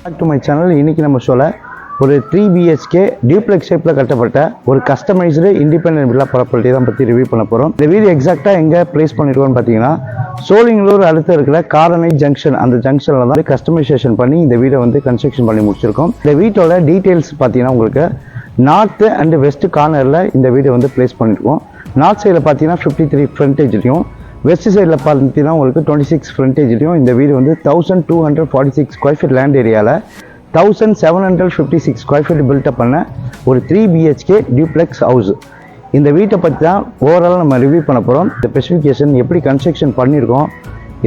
Back to my channel. இன்னைக்கு நம்ம ஷோல ஒரு 3 BHK டியூப்ளெக்ஸ் ஷேப்பில் கட்டப்பட்ட ஒரு கஸ்டமைஸ்டு இண்டிபெண்டன்ட் வில்லா ப்ராப்பர்ட்டி தான் பற்றி ரிவ்யூ பண்ண போகிறோம். இந்த வீடு எக்ஸாக்டாக எங்கே ப்ளேஸ் பண்ணிருக்கோம்னு பார்த்தீங்கன்னா சோழிங்கநல்லூர் அடுத்து இருக்கிற காரணை ஜங்ஷன், அந்த ஜங்ஷனில் தான் கஸ்டமைசேஷன் பண்ணி இந்த வீடை வந்து கன்ஸ்ட்ரக்ஷன் பண்ணி முடிச்சிருக்கோம். இந்த வீட்டோட டீட்டெயில்ஸ் பார்த்தீங்கன்னா உங்களுக்கு நார்த்து அண்ட் வெஸ்ட் கார்னரில் இந்த வீடை வந்து ப்ளேஸ் பண்ணியிருக்கோம். நார்த் சைடில் பார்த்தீங்கன்னா 53 ஃப்ரண்டேஜ்லையும், வெஸ்ட் சைடில் பார்த்தீங்கன்னா உங்களுக்கு 26 ஃப்ரண்டேஜ்லையும் இந்த வீடு வந்து 1246 ஸ்கொயர் ஃபீட் லேண்ட் ஏரியாவில் 1756 ஸ்கொயர் ஃபீட் பில்டப் பண்ண ஒரு 3 BHK டியூப்ளெக்ஸ் ஹவுஸ். இந்த வீட்டை பற்றி தான் ஓவராலாக நம்ம ரிவ்யூ பண்ண போகிறோம். இந்த ஸ்பெசிஃபிகேஷன் எப்படி கன்ஸ்ட்ரக்ஷன் பண்ணியிருக்கோம்,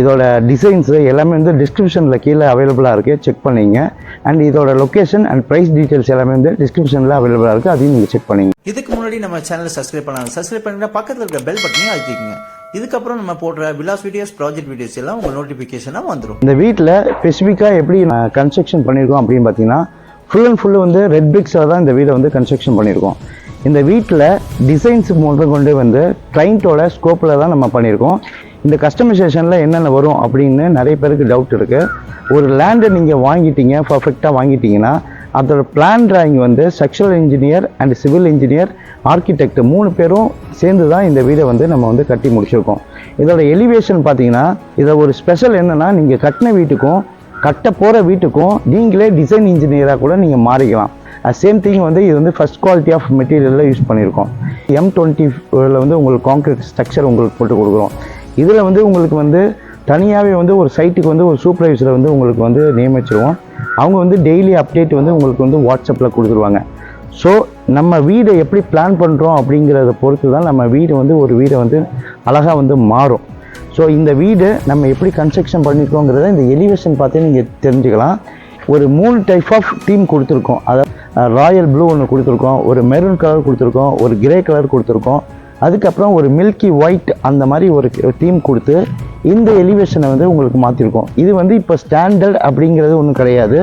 இதோட டிசைன்ஸு எல்லாமே வந்து டிஸ்கிரிப்ஷனில் கீழே அவைலபிளாக இருக்குது, செக் பண்ணிங்க. அண்ட் இதோட லொக்கேஷன் அண்ட் ப்ரைஸ் டீட்டெயில்ஸ் எல்லாமே வந்து டிஸ்கிரிப்ஷனில் அவைலபிளாக இருக்குது, அதையும் நீங்கள் செக் பண்ணிங்க. இதுக்கு முன்னாடி நம்ம சேனலை சப்ஸ்கிரைப் பண்ணிட்டு பக்கத்தில் இருக்க பெல் பட்டனையும் அழுத்திக்கங்க. இதுக்கப்புறம் நம்ம போடுற விலாஸ் வீடியோஸ், ப்ராஜெக்ட் வீடியோஸ் எல்லாம் உங்கள் நோட்டிஃபிகேஷனாக வந்துடும். இந்த வீட்டில் ஸ்பெசிஃபிக்காக எப்படி கன்ஸ்ட்ரக்ஷன் பண்ணியிருக்கோம் அப்படின்னு பார்த்தீங்கன்னா ஃபுல் அண்ட் ஃபுல்லு வந்து ரெட் பிரிக்ஸில் தான் இந்த வீடை வந்து கன்ஸ்ட்ரக்ஷன் பண்ணியிருக்கோம். இந்த வீட்டில் டிசைன்ஸ் முதல் கொண்டு வந்து கிளைண்ட்டோட ஸ்கோப்பில் தான் நம்ம பண்ணியிருக்கோம். இந்த கஸ்டமைசேஷனில் என்னென்ன வரும் அப்படின்னு நிறைய பேருக்கு டவுட் இருக்குது. ஒரு லேண்டை நீங்கள் வாங்கிட்டீங்க, பர்ஃபெக்டாக வாங்கிட்டீங்கன்னா அதோட பிளான் டிராயிங் வந்து structural engineer and civil engineer, architect 3 பேரும் சேர்ந்து தான் இந்த வீடை வந்து நம்ம வந்து கட்டி முடிச்சிருக்கோம். இதோட எலிவேஷன் பார்த்தீங்கன்னா இதில் ஒரு ஸ்பெஷல் என்னென்னா, நீங்கள் கட்டின வீட்டுக்கும் கட்ட போகிற வீட்டுக்கும் நீங்களே டிசைன் இன்ஜினியராக கூட நீங்கள் மாறிக்கலாம். சேம் திங் வந்து இது வந்து ஃபஸ்ட் குவாலிட்டி ஆஃப் மெட்டீரியலில் யூஸ் பண்ணியிருக்கோம். M20 வந்து உங்களுக்கு கான்கிரீட் ஸ்ட்ரக்சர் உங்களுக்கு போட்டு கொடுக்குறோம். இதில் வந்து உங்களுக்கு வந்து தனியாகவே வந்து ஒரு சைட்டுக்கு வந்து ஒரு சூப்பர்வைசரை வந்து உங்களுக்கு வந்து நியமிச்சிருவோம். அவங்க வந்து டெய்லி அப்டேட் வந்து உங்களுக்கு வந்து வாட்ஸ்அப்பில் கொடுத்துருவாங்க. ஸோ நம்ம வீடை எப்படி பிளான் பண்ணுறோம் அப்படிங்கிறத பொறுத்து தான் நம்ம வீடு வந்து ஒரு வீடை வந்து அழகாக வந்து மாறும். ஸோ இந்த வீடு நம்ம எப்படி கன்ஸ்ட்ரக்ஷன் பண்ணியிருக்கோங்கிறத இந்த எலிவேஷன் பார்த்தே நீங்கள் தெரிஞ்சுக்கலாம். ஒரு 3 டைப் ஆஃப் தீம் கொடுத்துருக்கோம். அதாவது ராயல் ப்ளூ ஒன்று கொடுத்துருக்கோம், ஒரு மெரூன் கலர் கொடுத்துருக்கோம், ஒரு கிரே கலர் கொடுத்துருக்கோம், அதுக்கப்புறம் ஒரு மில்கி ஒயிட் அந்த மாதிரி ஒரு தீம் கொடுத்து இந்த எலிவேஷனை வந்து உங்களுக்கு மாற்றிருக்கோம். இது வந்து இப்போ ஸ்டாண்டர்ட் அப்படிங்கிறது ஒன்றும் கிடையாது.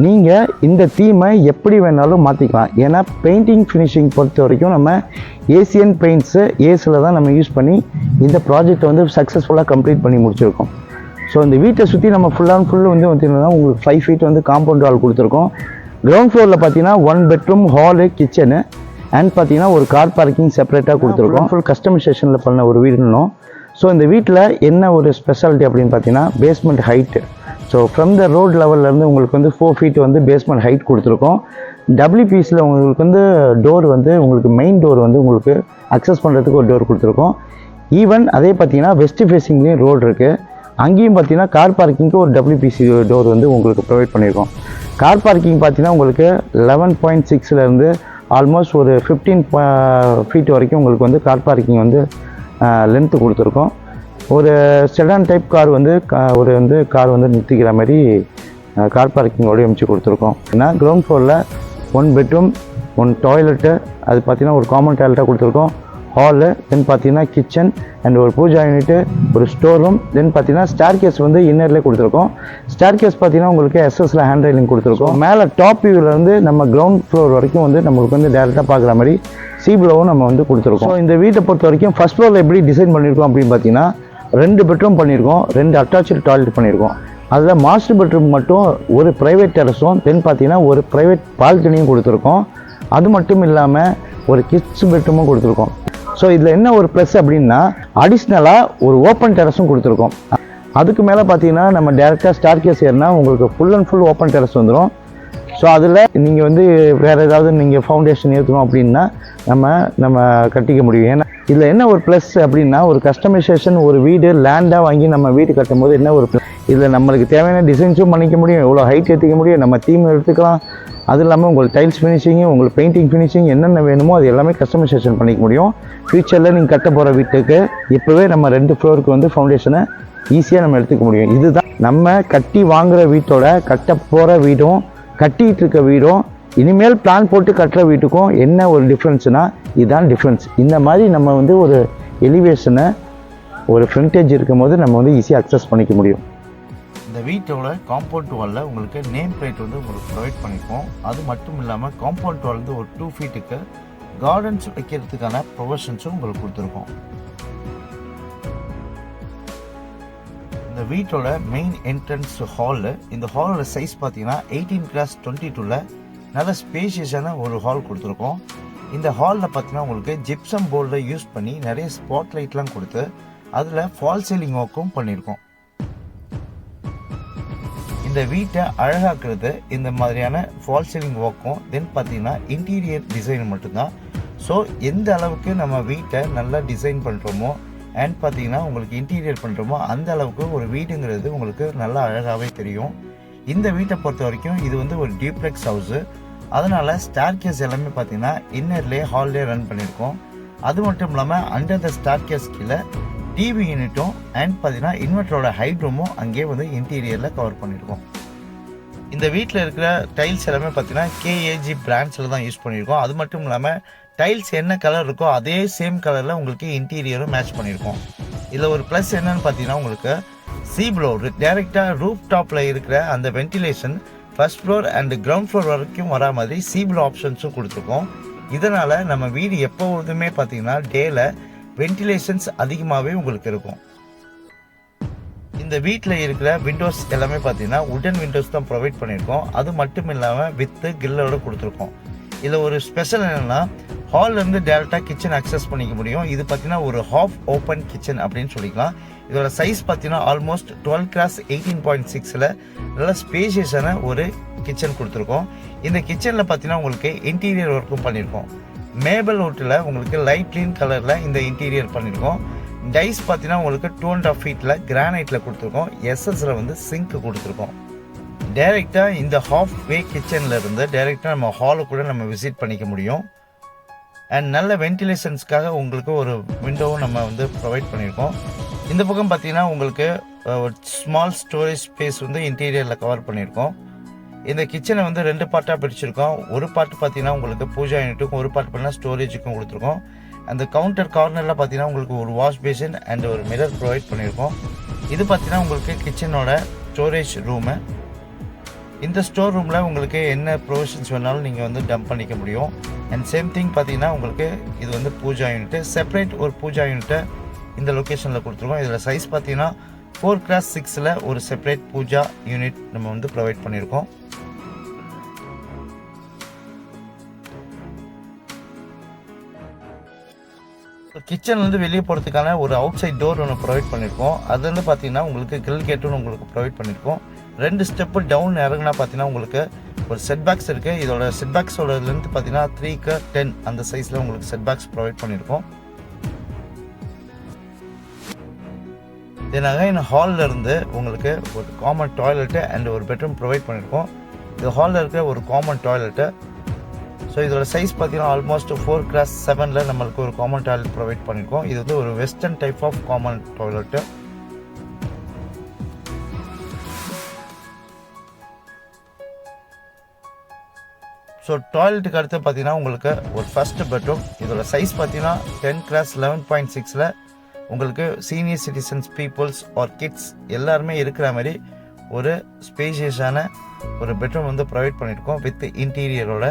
நீங்கள் இந்த தீமை எப்படி வேணாலும் மாற்றிக்கலாம். ஏன்னா பெயிண்டிங் ஃபினிஷிங் பொறுத்த வரைக்கும் நம்ம ஏசியன் பெயிண்ட்ஸு ஏஸில் தான் நம்ம யூஸ் பண்ணி இந்த ப்ராஜெக்டை வந்து சக்ஸஸ்ஃபுல்லாக கம்ப்ளீட் பண்ணி முடிச்சிருக்கோம். ஸோ இந்த வீட்டை சுற்றி நம்ம ஃபுல் அண்ட் ஃபுல்லு வந்து பார்த்தீங்கன்னா உங்களுக்கு 5 ஃபீட் வந்து காம்பவுண்ட் வால் கொடுத்துருக்கோம். கிரவுண்ட் ஃப்ளோரில் பார்த்தீங்கன்னா 1 பெட்ரூம், ஹாலு, கிச்சனு அண்ட் பார்த்தீங்கன்னா ஒரு கார் பார்க்கிங் செப்பரேட்டாக கொடுத்துருக்கோம். ஃபுல் கஸ்டமைசேஷனில் பண்ண ஒரு வீடுனோம். ஸோ இந்த வீட்டில் என்ன ஒரு ஸ்பெஷாலிட்டி அப்படின்னு பார்த்தீங்கன்னா basement height. So from the road லெவல்லேருந்து உங்களுக்கு வந்து 4 ஃபீட் வந்து பேஸ்மெண்ட் ஹைட் கொடுத்துருக்கோம். WPCயில் உங்களுக்கு வந்து டோர் வந்து உங்களுக்கு மெயின் டோர் வந்து உங்களுக்கு அக்சஸ் பண்ணுறதுக்கு ஒரு டோர் கொடுத்துருக்கோம். ஈவன் அதே பார்த்தீங்கன்னா வெஸ்ட் ஃபேஸிங்லேயும் ரோடு இருக்குது. அங்கேயும் பார்த்தீங்கன்னா கார் பார்க்கிங்க்கு ஒரு WPC டோர் வந்து உங்களுக்கு ப்ரொவைட் பண்ணியிருக்கோம். கார் பார்க்கிங் பார்த்தீங்கன்னா உங்களுக்கு 11.6லேருந்து ஆல்மோஸ்ட் ஒரு 15 ஃபீட் வரைக்கும் உங்களுக்கு வந்து கார் பார்க்கிங் வந்து லென்த்து கொடுத்துருக்கோம். ஒரு செடான் டைப் கார் வந்து கார் வந்து நிறுத்திக்கிற மாதிரி கார் பார்க்கிங்கோடு அமைச்சு கொடுத்துருக்கோம். ஏன்னா கிரவுண்ட் ஃப்ளோரில் 1 பெட்ரூம், 1 டாய்லெட்டு, அது பார்த்தீங்கன்னா ஒரு காமன் டாய்லெட்டாக கொடுத்துருக்கோம். ஹாலு, தென் பார்த்தீங்கன்னா கிச்சன் அண்ட் ஒரு பூஜா யூனிட்டு, ஒரு ஸ்டோர் ரூம், தென் பார்த்தீங்கன்னா ஸ்டார் கேஸ் வந்து இன்னர்லேயே கொடுத்துருக்கோம். ஸ்டார் கேஸ் பார்த்தீங்கன்னா உங்களுக்கு SSல ஹேண்ட் ரைலிங் கொடுத்துருக்கோம். மேலே டாப் வியூவில் வந்து நம்ம கிரவுண்ட் ஃப்ளோர் வரைக்கும் வந்து நம்மளுக்கு வந்து டேரெக்டாக பார்க்குற மாதிரி சீப்ளோவும் நம்ம வந்து கொடுத்துருக்கோம். ஸோ இந்த வீட்டை பொறுத்த வரைக்கும் ஃபஸ்ட் ஃப்ளோரில் எப்படி டிசைன் பண்ணியிருக்கோம் அப்படின்னு பார்த்தீங்கன்னா 2 பெட்ரூம் பண்ணியிருக்கோம், 2 அட்டாச்சு டாய்லெட் பண்ணியிருக்கோம். அதில் மாஸ்டர் பெட்ரூம் மட்டும் ஒரு ப்ரைவேட் டெரஸும், தென் பார்த்தீங்கன்னா ஒரு ப்ரைவேட் பால்கனியும் கொடுத்துருக்கோம். அது மட்டும் இல்லாமல் ஒரு கிட்ஸ் பெட்ரூமும் கொடுத்துருக்கோம். ஸோ இதில் என்ன ஒரு ப்ளஸ் அப்படின்னா அடிஷ்னலாக ஒரு ஓப்பன் டெரஸும் கொடுத்துருக்கோம். அதுக்கு மேலே பார்த்தீங்கன்னா நம்ம டேரெக்டாக ஸ்டார் கேஸ் ஏறினா உங்களுக்கு full and full open terrace வந்துடும். ஸோ அதில் நீங்கள் வந்து வேறு ஏதாவது நீங்கள் ஃபவுண்டேஷன் ஏற்றணும் அப்படின்னா நம்ம கட்டிக்க முடியும். ஏன்னா இதில் என்ன ஒரு ப்ளஸ் அப்படின்னா ஒரு கஸ்டமைசேஷன், ஒரு வீடு லேண்டாக வாங்கி நம்ம வீடு கட்டும் போது என்ன ஒரு ப்ளஸ், இதில் நம்மளுக்கு தேவையான டிசைன்ஸும் பண்ணிக்க முடியும், எவ்வளோ ஹைட் ஏற்றிக்க முடியும், நம்ம தீம் எடுத்துக்கலாம். அது இல்லாமல் உங்களுக்கு டைல்ஸ் ஃபினிஷிங்கு, உங்களுக்கு பெயிண்டிங் ஃபினிஷிங் என்னென்ன வேணுமோ அது எல்லாமே கஸ்டமைசேஷன் பண்ணிக்க முடியும். ஃப்யூச்சரில் நீங்கள் கட்ட போகிற வீட்டுக்கு இப்போவே நம்ம 2 ஃப்ளோருக்கு வந்து ஃபவுண்டேஷனை ஈஸியாக நம்ம எடுத்துக்க முடியும். இதுதான் நம்ம கட்டி வாங்குகிற வீட்டோட கட்ட போகிற வீடும் கட்டிகிட்டு இருக்க வீடும் இனிமேல் பிளான் போட்டு கட்டுற வீட்டுக்கும் என்ன ஒரு டிஃப்ரென்ஸ்னால் இதுதான் டிஃப்ரென்ஸ். இந்த மாதிரி நம்ம வந்து ஒரு எலிவேஷனை ஒரு ஃப்ரண்டேஜ் இருக்கும் போது நம்ம வந்து ஈஸியாக அக்சஸ் பண்ணிக்க முடியும். இந்த வீட்டோட காம்பவுண்ட் வாலில் உங்களுக்கு நேம் பிளேட் வந்து உங்களுக்கு ப்ரொவைட் பண்ணிப்போம். அது மட்டும் இல்லாமல் காம்பவுண்ட் வால் வந்து ஒரு 2 ஃபீட்டுக்கு கார்டன்ஸ் வைக்கிறதுக்கான ப்ரொவிஷன்ஸும் உங்களுக்கு கொடுத்துருக்கோம். இந்த வீட்டோட மெயின் என்ட்ரன்ஸ் ஹாலு. இந்த ஹாலோட சைஸ் பார்த்தீங்கன்னா 18x22 நல்ல ஸ்பேஷியஸான ஒரு ஹால் கொடுத்துருக்கோம். இந்த ஹாலில் பார்த்தீங்கன்னா உங்களுக்கு ஜிப்சம் போர்டில் யூஸ் பண்ணி நிறைய ஸ்பாட் லைட்லாம் கொடுத்து அதில் ஃபால் சீலிங் ஒர்க்கும் பண்ணியிருக்கோம். இந்த வீட்டை அழகாக்குறது இந்த மாதிரியான ஃபால் சீலிங் ஒர்க்கும் தென் பார்த்தீங்கன்னா இன்டீரியர் டிசைன் மட்டும்தான். ஸோ எந்த அளவுக்கு நம்ம வீட்டை நல்லா டிசைன் பண்ணுறோமோ அண்ட் பார்த்தீங்கன்னா உங்களுக்கு இன்டீரியர் பண்ணுறோமோ அந்த அளவுக்கு ஒரு வீடுங்கிறது உங்களுக்கு நல்லா அழகாகவே தெரியும். இந்த வீட்டை பொறுத்த வரைக்கும் இது வந்து ஒரு டியூப்ளெக்ஸ் ஹவுஸு. அதனால் ஸ்டார் கேஸ் எல்லாமே பார்த்தீங்கன்னா இன்னர்லேயே ஹால்லேயே ரன் பண்ணியிருக்கோம். அது மட்டும் இல்லாமல் அண்டர் த ஸ்டார் கேஸ் கீழே டிவி யூனிட்டும் அண்ட் பார்த்தீங்கன்னா இன்வெர்டரோட ஹைட் ரூமும் அங்கேயே வந்து இன்டீரியரில் கவர் பண்ணியிருக்கோம். இந்த வீட்டில் இருக்கிற டைல்ஸ் எல்லாமே பார்த்தீங்கன்னா KAG பிராண்ட்ஸில் தான் யூஸ் பண்ணியிருக்கோம். அது மட்டும் இல்லாமல் டைல்ஸ் என்ன கலர் இருக்கோ அதே சேம் கலரில் உங்களுக்கு இன்டீரியரும் மேட்ச் பண்ணியிருக்கோம். இதில் ஒரு ப்ளஸ் என்னன்னு பார்த்தீங்கன்னா உங்களுக்கு சீப்ளோ டேரெக்டாக ரூஃப் டாப்பில் இருக்கிற அந்த ventilation first floor and ground floor வரைக்கும் வரா மாதிரி சீப்ளோ ஆப்ஷன்ஸும் கொடுத்துருக்கோம். இதனால் நம்ம வீடு எப்போதுமே பார்த்தீங்கன்னா டேல வென்டிலேஷன்ஸ் அதிகமாகவே உங்களுக்கு இருக்கும். இந்த வீட்டில் இருக்கிற விண்டோஸ் எல்லாமே பார்த்தீங்கன்னா உடன் விண்டோஸ் தான் ப்ரொவைட் பண்ணியிருக்கோம். அது மட்டும் இல்லாமல் வித்து கில்லோட கொடுத்துருக்கோம். இதில் ஒரு ஸ்பெஷல் என்னென்னா ஹால்லேருந்து டேரெக்டாக கிச்சன் அக்சஸ் பண்ணிக்க முடியும். இது பார்த்தீங்கன்னா ஒரு ஹாஃப் ஓப்பன் கிச்சன் அப்படின்னு சொல்லிக்கலாம். இதோட சைஸ் பார்த்தீங்கன்னா ஆல்மோஸ்ட் 12x18.6 நல்ல ஸ்பேஷியஸான ஒரு கிச்சன் கொடுத்துருக்கோம். இந்த கிச்சனில் பார்த்தீங்கன்னா உங்களுக்கு இன்டீரியர் ஒர்க்கும் பண்ணியிருக்கோம். மேபல் வுட்டில் உங்களுக்கு லைட் க்ரீன் கலரில் இந்த இன்டீரியர் பண்ணியிருக்கோம். டைஸ் பார்த்தீங்கன்னா உங்களுக்கு 2.5 ஃபீட்டில் கிரானைட்டில் கொடுத்துருக்கோம். எஸ்எஸ்ல வந்து சிங்க் கொடுத்துருக்கோம். டைரெக்டாக இந்த ஹாஃப் வே கிச்சனில் இருந்து டைரெக்டாக நம்ம ஹாலு கூட நம்ம விசிட் பண்ணிக்க முடியும். அண்ட் நல்ல வென்டிலேஷன்ஸ்க்காக உங்களுக்கு ஒரு விண்டோவும் நம்ம வந்து ப்ரொவைட் பண்ணியிருக்கோம். இந்த பக்கம் பார்த்தீங்கன்னா உங்களுக்கு ஒரு ஸ்மால் ஸ்டோரேஜ் ஸ்பேஸ் வந்து இன்டீரியரில் கவர் பண்ணியிருக்கோம். இந்த கிச்சனை வந்து 2 பார்ட்டாக பிரிச்சிருக்கோம். ஒரு பார்ட் பார்த்தீங்கன்னா உங்களுக்கு பூஜா யூனிட்டுக்கும் ஒரு பார்ட் பார்த்தீங்கன்னா ஸ்டோரேஜுக்கும் கொடுத்துருக்கோம். அந்த கவுண்டர் கார்னரில் பார்த்தீங்கன்னா உங்களுக்கு ஒரு வாஷ் பேசின் அண்ட் ஒரு மிரர் ப்ரொவைட் பண்ணியிருக்கோம். இது பார்த்தீங்கன்னா உங்களுக்கு கிச்சனோட ஸ்டோரேஜ் ரூமு. இந்த ஸ்டோர் ரூமில் உங்களுக்கு என்ன ப்ரொவிஷன்ஸ் வேணாலும் நீங்கள் வந்து டம்ப் பண்ணிக்க முடியும். அண்ட் சேம் திங் பார்த்தீங்கன்னா உங்களுக்கு இது வந்து பூஜா யூனிட்டு செப்பரேட் ஒரு பூஜா யூனிட்டை இந்த லொக்கேஷனில் கொடுத்துருக்கோம். இதில் சைஸ் பார்த்தீங்கன்னா 4x6 ஒரு செப்பரேட் பூஜா யூனிட் நம்ம வந்து ப்ரொவைட் பண்ணியிருக்கோம். கிச்சன்லேருந்து வெளியே போகிறதுக்கான ஒரு அவுட் சைட் டோர் ஒன்று ப்ரொவைட் பண்ணியிருக்கோம். அதுலேருந்து பார்த்தீங்கன்னா உங்களுக்கு கிரில் கேட்டுன்னு உங்களுக்கு ப்ரொவைட் பண்ணியிருக்கோம். 2 ஸ்டெப்பு டவுன் இறங்குனா பார்த்தீங்கன்னா உங்களுக்கு ஒரு செட் பேக்ஸ் இருக்குது. இதோட செட் பேக்ஸோட லென்த் பார்த்தீங்கன்னா 3x10 அந்த சைஸில் உங்களுக்கு செட் பேக்ஸ் ப்ரொவைட் பண்ணியிருக்கோம். தென் அகைன் ஹாலில் இருந்து உங்களுக்கு ஒரு காமன் டாய்லெட்டு அண்ட் ஒரு பெட்ரூம் ப்ரொவைட் பண்ணியிருக்கோம். இது ஹாலில் இருக்கிற ஒரு காமன் டாய்லெட்டு. ஸோ இதோட சைஸ் பார்த்தீங்கன்னா ஆல்மோஸ்ட் 4x7 நம்மளுக்கு ஒரு காமன் டாய்லெட் ப்ரொவைட் பண்ணியிருக்கோம். இது வந்து ஒரு western type of common toilet. So டாய்லெட்டுக்கு அடுத்து பார்த்தீங்கன்னா உங்களுக்கு ஒரு ஃபர்ஸ்ட் பெட்ரூம். இதோட சைஸ் பார்த்தீங்கன்னா 10x11.6 உங்களுக்கு senior citizens peoples or kids எல்லாருமே இருக்கிற மாதிரி ஒரு ஸ்பேஷியஸான ஒரு பெட்ரூம் வந்து ப்ரொவைட் பண்ணியிருக்கோம் வித் இன்டீரியரோட.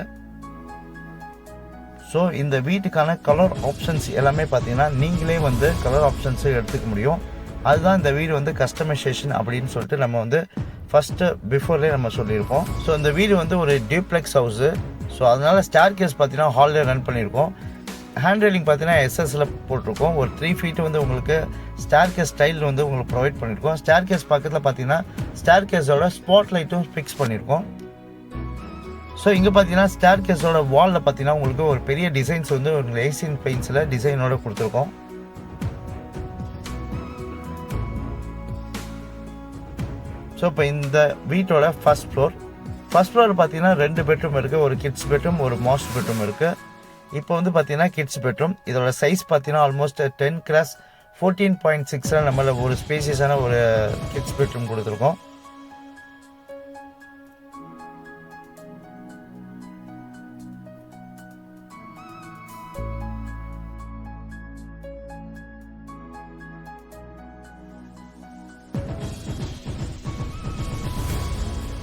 ஸோ இந்த வீட்டுக்கான கலர் ஆப்ஷன்ஸ் எல்லாமே பார்த்தீங்கன்னா நீங்களே வந்து கலர் ஆப்ஷன்ஸை எடுத்துக்க முடியும். அதுதான் இந்த வீடு வந்து கஸ்டமைசேஷன் அப்படின்னு சொல்லிட்டு நம்ம வந்து ஃபஸ்ட்டு பிஃபோர்லேயே நம்ம சொல்லியிருக்கோம். ஸோ இந்த வீடு வந்து ஒரு டியூப்ளெக்ஸ் ஹவுஸு. ஸோ அதனால் ஸ்டார் கேஸ் பார்த்தீங்கன்னா ஹாலில் ரன் பண்ணியிருக்கோம். ஹேண்ட் ரெயிலிங் பார்த்தீங்கன்னா எஸ்எஸ்ல போட்டிருக்கோம். ஒரு 3 ஃபீட் வந்து உங்களுக்கு ஸ்டார் கேஸ் ஸ்டைல் வந்து உங்களுக்கு ப்ரொவைட் பண்ணியிருக்கோம். ஸ்டார் கேஸ் பக்கத்தில் பார்த்தீங்கன்னா ஸ்டார் கேஸோட ஸ்பாட் லைட்டும் ஃபிக்ஸ் பண்ணியிருக்கோம். ஸோ இங்கே பார்த்தீங்கன்னா ஸ்டார் கேஸோட வாலில் பார்த்தீங்கன்னா உங்களுக்கு ஒரு பெரிய டிசைன்ஸ் வந்து ஒரு ஏசியன் பெயிண்ட்ஸில் டிசைனோட கொடுத்துருக்கோம். ஸோ இப்போ இந்த வீட்டோட ஃபர்ஸ்ட் ஃப்ளோர் பார்த்தீங்கன்னா 2 பெட்ரூம் இருக்குது. ஒரு கிட்ஸ் பெட்ரூம் ஒரு மாஸ்டர் பெட்ரூம் இருக்குது. இப்போ வந்து பார்த்தீங்கன்னா கிட்ஸ் பெட்ரூம் இதோட சைஸ் பார்த்தீங்கன்னா ஆல்மோஸ்ட் 10x14.6 நம்மள ஒரு ஸ்பேசியஸான ஒரு கிட்ஸ் பெட்ரூம் கொடுத்துருக்கோம்.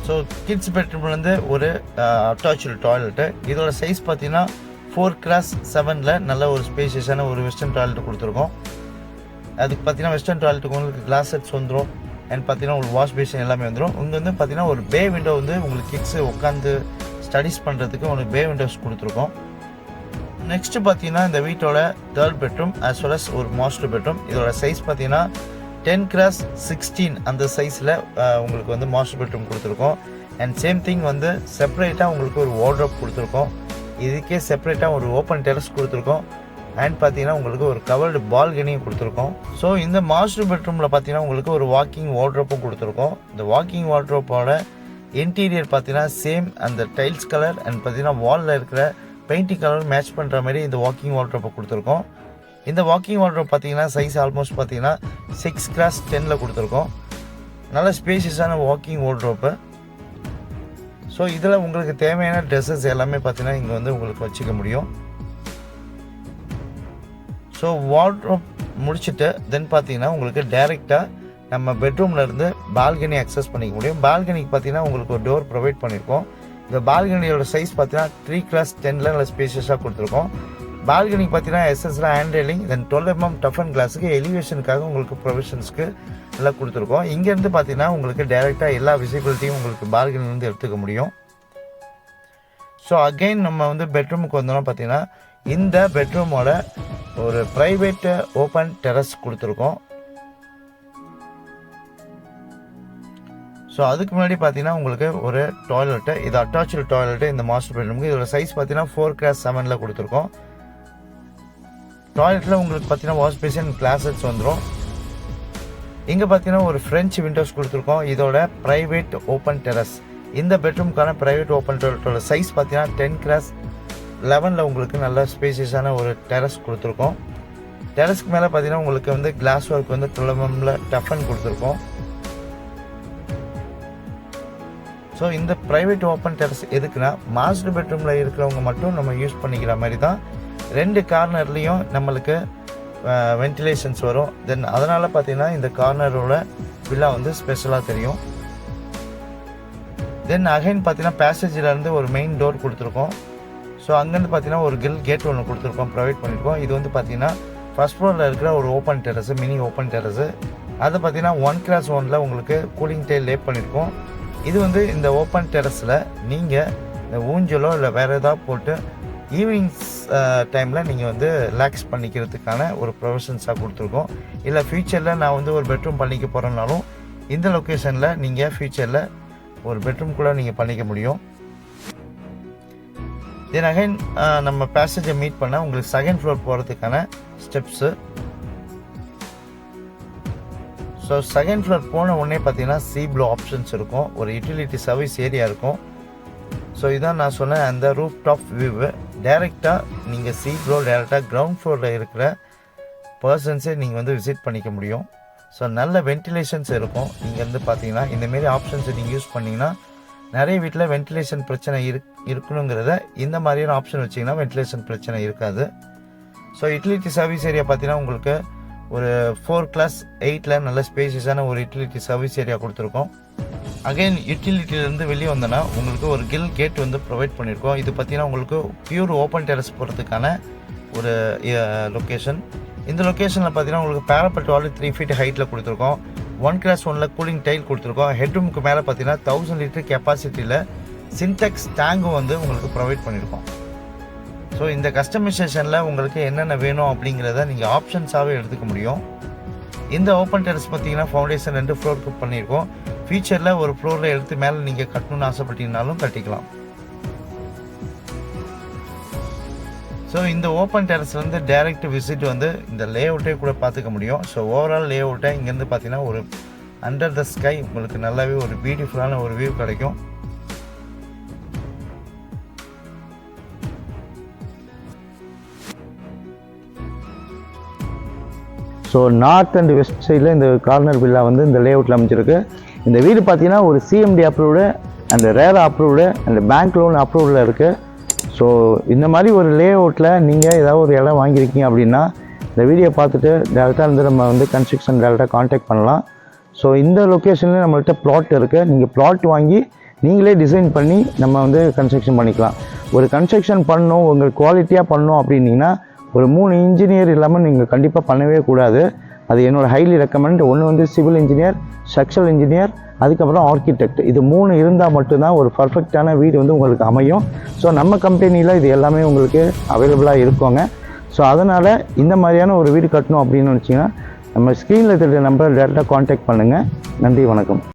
ஸோ கிட்ஸ் பெட்ரூம்லேருந்து ஒரு அட்டாச்சு டாய்லெட்டு. இதோட சைஸ் பார்த்தீங்கன்னா 4x7 நல்ல ஒரு ஸ்பேஷியஸான ஒரு வெஸ்டர்ன் டாய்லெட் கொடுத்துருக்கோம். அதுக்கு பார்த்தீங்கன்னா வெஸ்டர்ன் டாய்லெட்டுக்கு உங்களுக்கு கிளாஸ் செட்ஸ் வந்துடும். அண்ட் பார்த்தீங்கன்னா உங்களுக்கு வாஷ் பேஷன் எல்லாமே வந்துடும். இங்கே வந்து பார்த்தீங்கன்னா ஒரு பே விண்டோ வந்து உங்களுக்கு கிட்ஸு உட்காந்து ஸ்டடீஸ் பண்ணுறதுக்கு உங்களுக்கு பே விண்டோஸ் கொடுத்துருக்கோம். நெக்ஸ்ட்டு பார்த்தீங்கன்னா இந்த வீட்டோட 3rd bedroom as well as ஒரு மாஸ்டர் பெட்ரூம். இதோட சைஸ் பார்த்தீங்கன்னா 10x16 அந்த சைஸில் உங்களுக்கு வந்து மாஸ்டர் பெட்ரூம் கொடுத்துருக்கோம். அண்ட் சேம் திங் வந்து செப்பரேட்டாக உங்களுக்கு ஒரு வார்ட்ரோப் கொடுத்துருக்கோம். இதுக்கே செப்பரேட்டாக ஒரு ஓப்பன் டெரஸ் கொடுத்துருக்கோம். அண்ட் பார்த்தீங்கன்னா உங்களுக்கு ஒரு கவர்டு பால்கனியும் கொடுத்துருக்கோம். ஸோ இந்த மாஸ்டர் பெட்ரூமில் பார்த்தீங்கன்னா உங்களுக்கு ஒரு வாக்கிங் வார்ட்ரோப்பும் கொடுத்துருக்கோம். இந்த வாக்கிங் வார்ட்ரோப்போட இன்டீரியர் பார்த்தீங்கன்னா சேம் அந்த டைல்ஸ் கலர் அண்ட் பார்த்தீங்கன்னா வாலில் இருக்கிற பெயிண்டிங் கலர் மேட்ச் பண்ணுற மாதிரி இந்த வாக்கிங் வார்ட்ரோப்பை கொடுத்துருக்கோம். இந்த வாக்கிங் வார்ட்ரோப் பார்த்தீங்கன்னா சைஸ் ஆல்மோஸ்ட் பார்த்தீங்கன்னா 6x10 கொடுத்துருக்கோம். நல்ல ஸ்பேஷியஸான வாக்கிங் வார்ட்ரோப்பு. ஸோ இதில் உங்களுக்கு தேவையான ட்ரெஸ்ஸஸ் எல்லாமே பார்த்தீங்கன்னா இங்கே வந்து உங்களுக்கு வச்சுக்க முடியும். ஸோ வார்ட்ரோப் முடிச்சுட்டு தென் பார்த்தீங்கன்னா உங்களுக்கு டைரெக்டாக நம்ம பெட்ரூமில் இருந்து பால்கனி அக்சஸ் பண்ணிக்க முடியும். பால்கனிக்கு பார்த்தீங்கன்னா உங்களுக்கு ஒரு டோர் ப்ரொவைட் பண்ணியிருக்கோம். இந்த பால்கனியோட சைஸ் பார்த்தீங்கன்னா 3x10 நல்ல ஸ்பேஷியஸாக கொடுத்துருக்கோம். பால்கனிக்கு பார்த்தீங்கன்னா எஸ்எஸ்ல hand railing then 12 mm tough and கிளாஸுக்கு எலிவேஷனுக்காக உங்களுக்கு ப்ரொவிஷன்ஸ்க்கு எல்லாம் கொடுத்துருக்கோம். இங்கேருந்து பார்த்தீங்கன்னா உங்களுக்கு டைரெக்டாக எல்லா விசிபிலிட்டியும் உங்களுக்கு பால்கனிலேருந்து எடுத்துக்க முடியும். ஸோ அகெயின் நம்ம வந்து பெட்ரூமுக்கு வந்தோம்னா பார்த்தீங்கன்னா இந்த பெட்ரூமோட ஒரு ப்ரைவேட் ஓப்பன் டெரஸ் கொடுத்துருக்கோம். ஸோ அதுக்கு முன்னாடி பார்த்தீங்கன்னா உங்களுக்கு ஒரு டாய்லெட்டு, இது அட்டாச்சு டாய்லெட்டு இந்த மாஸ்டர் பெட்ரூமுக்கு. இதோட சைஸ் பார்த்தீங்கன்னா 4x7 கொடுத்துருக்கோம். டாய்லெட்டில் உங்களுக்கு பார்த்தீங்கன்னா வாஷ் பேசின் கிளாசட்ஸ் வந்துடும். இங்கே பார்த்தீங்கன்னா ஒரு ஃப்ரெஞ்ச் விண்டோஸ் கொடுத்துருக்கோம். இதோட ப்ரைவேட் ஓப்பன் டெரஸ். இந்த பெட்ரூமுக்கான ப்ரைவேட் ஓப்பன் டெரஸோட சைஸ் பார்த்தீங்கன்னா 10x11 உங்களுக்கு நல்ல ஸ்பேசியஸான ஒரு டெரஸ் கொடுத்துருக்கோம். டெரஸ்க்கு மேலே பார்த்தீங்கன்னா உங்களுக்கு வந்து கிளாஸ் ஒர்க் வந்து 12 mm டஃபன் கொடுத்துருக்கோம். ஸோ இந்த ப்ரைவேட் ஓப்பன் டெரஸ் எதுக்குன்னா மாஸ்டர் பெட்ரூமில் இருக்கிறவங்க மட்டும் நம்ம யூஸ் பண்ணிக்கிற மாதிரி தான். 2 கார்னர்லேயும் நம்மளுக்கு வென்டிலேஷன்ஸ் வரும். தென் அதனால் பார்த்தீங்கன்னா இந்த கார்னரோட வில்லா வந்து ஸ்பெஷலாக தெரியும். தென் அகைன் பார்த்தீங்கன்னா பேசேஜிலேருந்து ஒரு மெயின் டோர் கொடுத்துருக்கோம். ஸோ அங்கேருந்து பார்த்தீங்கன்னா ஒரு கேட் ஒன்று கொடுத்துருக்கோம், ப்ரொவைட் பண்ணியிருக்கோம். இது வந்து பார்த்தீங்கன்னா ஃபர்ஸ்ட் ஃப்ளோரில் இருக்கிற ஒரு open terrace, mini open terrace. அதை பார்த்தீங்கன்னா 1x1 உங்களுக்கு கூலிங் டைல் லே பண்ணியிருக்கோம். இது வந்து இந்த ஓப்பன் டெரஸில் நீங்கள் இந்த ஊஞ்சலோ இல்லை வேறு ஏதாவது போட்டு ஈவினிங்ஸ் டைமில் நீங்கள் வந்து ரிலாக்ஸ் பண்ணிக்கிறதுக்கான ஒரு ப்ரொவிஷன்ஸாக கொடுத்துருக்கோம். இல்லை ஃப்யூச்சரில் நான் வந்து ஒரு பெட்ரூம் பண்ணிக்க போகிறேன்னாலும் இந்த லொக்கேஷனில் நீங்கள் ஃப்யூச்சரில் ஒரு பெட்ரூம் கூட நீங்கள் பண்ணிக்க முடியும். தென் அகைன் நம்ம பேசேஜை மீட் பண்ண உங்களுக்கு 2nd ஃப்ளோர் போகிறதுக்கான ஸ்டெப்ஸு. ஸோ 2nd ஃப்ளோர் போன உடனே பார்த்தீங்கன்னா சி-ப்ளோ ஆப்ஷன்ஸ் இருக்கும், ஒரு யூட்டிலிட்டி சர்வீஸ் ஏரியா இருக்கும். ஸோ இதான் நான் சொன்னேன் அந்த ரூஃப் டாப் வியூவு. டைரெக்டாக நீங்கள் சி-ப்ளோ டைரெக்டாக கிரவுண்ட் ஃப்ளோரில் இருக்கிற பர்சன்ஸே நீங்கள் வந்து விசிட் பண்ணிக்க முடியும். ஸோ நல்ல வென்டிலேஷன்ஸ் இருக்கும். நீங்கள் வந்து பார்த்தீங்கன்னா இந்தமாரி ஆப்ஷன்ஸை நீங்கள் யூஸ் பண்ணிங்கன்னா நிறைய வீட்டில் வென்டிலேஷன் பிரச்சனை இருக்கணுங்கிறத இந்த மாதிரியான ஆப்ஷன் வச்சிங்கன்னா வென்டிலேஷன் பிரச்சனை இருக்காது. ஸோ யூட்டிலிட்டி சர்வீஸ் ஏரியா பார்த்தீங்கன்னா உங்களுக்கு ஒரு 4x8 நல்ல ஸ்பேசியஸான ஒரு யூட்டிலிட்டி சர்வீஸ் ஏரியா கொடுத்துருக்கோம். அகைன் யூட்டிலிட்டியிலேருந்து வெளியே வந்தோன்னா உங்களுக்கு ஒரு கேட் வந்து ப்ரொவைட் பண்ணியிருக்கோம். இது பார்த்தீங்கன்னா உங்களுக்கு பியூர் ஓப்பன் டெரஸ் போகிறதுக்கான ஒரு லொக்கேஷன். இந்த லொக்கேஷனில் பார்த்தீங்கன்னா உங்களுக்கு பேரப்பட் வால் 3 feet ஹைட்டில் கொடுத்துருக்கோம். 1x1 கூலிங் டைல் கொடுத்துருக்கோம். ஹெட்ரூமுக்கு மேலே பார்த்தீங்கன்னா 1000 லிட்டர் கெப்பாசிட்டியில் சின்டெக்ஸ் டேங்கும் வந்து உங்களுக்கு ப்ரொவைட் பண்ணியிருக்கோம். ஸோ இந்த கஸ்டமைசேஷனில் உங்களுக்கு என்னென்ன வேணும் அப்படிங்கிறத நீங்கள் ஆப்ஷன்ஸாகவே எடுத்துக்க முடியும். இந்த ஓப்பன் டெரஸ் பார்த்தீங்கன்னா ஃபவுண்டேஷன் 2 ஃப்ளோருக்கு பண்ணியிருக்கோம். ஃபியூச்சரில் ஒரு ஃப்ளோரில் எடுத்து மேலே நீங்கள் கட்டணும்னு ஆசைப்பட்டீங்கனாலும் கட்டிக்கலாம். ஸோ இந்த ஓப்பன் டெரஸ்லேருந்து டைரக்ட் விசிட் வந்து இந்த லே அவுட்டே கூட பார்த்துக்க முடியும். ஸோ ஓவரால் லே அவுட்டை இங்கேருந்து பார்த்தீங்கன்னா ஒரு அண்டர் த ஸ்கை உங்களுக்கு நல்லாவே ஒரு பியூட்டிஃபுல்லான ஒரு வியூ கிடைக்கும். ஸோ நார்த் அண்ட் வெஸ்ட் சைடில் இந்த கார்னர் வில்லா வந்து இந்த லே அவுட்டில் அமைச்சிருக்கு. இந்த வீடு பார்த்தீங்கன்னா ஒரு CMD approved and RERA approved and bank loan அப்ரூவ்டில் இருக்குது. ஸோ இந்த மாதிரி ஒரு லே அவுட்டில் நீங்கள் ஏதாவது ஒரு இடம் வாங்கியிருக்கீங்க அப்படின்னா இந்த வீடியோ பார்த்துட்டு டேரெக்டாக வந்து நம்ம வந்து கன்ஸ்ட்ரக்ஷன் டேரெக்டாக காண்டாக்ட் பண்ணலாம். ஸோ இந்த லொக்கேஷனில் நம்மள்கிட்ட ப்ளாட் இருக்குது. நீங்கள் ப்ளாட் வாங்கி நீங்களே டிசைன் பண்ணி நம்ம வந்து கன்ஸ்ட்ரக்ஷன் பண்ணிக்கலாம். ஒரு கன்ஸ்ட்ரக்ஷன் பண்ணணும், உங்களுக்கு குவாலிட்டியாக பண்ணணும் அப்படின்னீங்கன்னா ஒரு 3 இன்ஜினியர் இல்லாமல் நீங்கள் கண்டிப்பாக பண்ணவே கூடாது. அது என்னோட ஹைலி ரெக்கமெண்ட். ஒன்று வந்து சிவில் இன்ஜினியர், ஸ்ட்ரக்சரல் இன்ஜினியர், அதுக்கப்புறம் ஆர்கிடெக்ட். இது 3 இருந்தால் மட்டும்தான் ஒரு பர்ஃபெக்டான வீடு வந்து உங்களுக்கு அமையும். ஸோ நம்ம கம்பெனியில் இது எல்லாமே உங்களுக்கு அவைலபிளாக இருக்குங்க. ஸோ அதனால் இந்த மாதிரியான ஒரு வீடு கட்டணும் அப்படின்னு நினச்சிங்கன்னா நம்ம ஸ்க்ரீனில் தெரிஞ்ச நம்பரை டேரெக்டாக காண்டாக்ட் பண்ணுங்கள். நன்றி, வணக்கம்.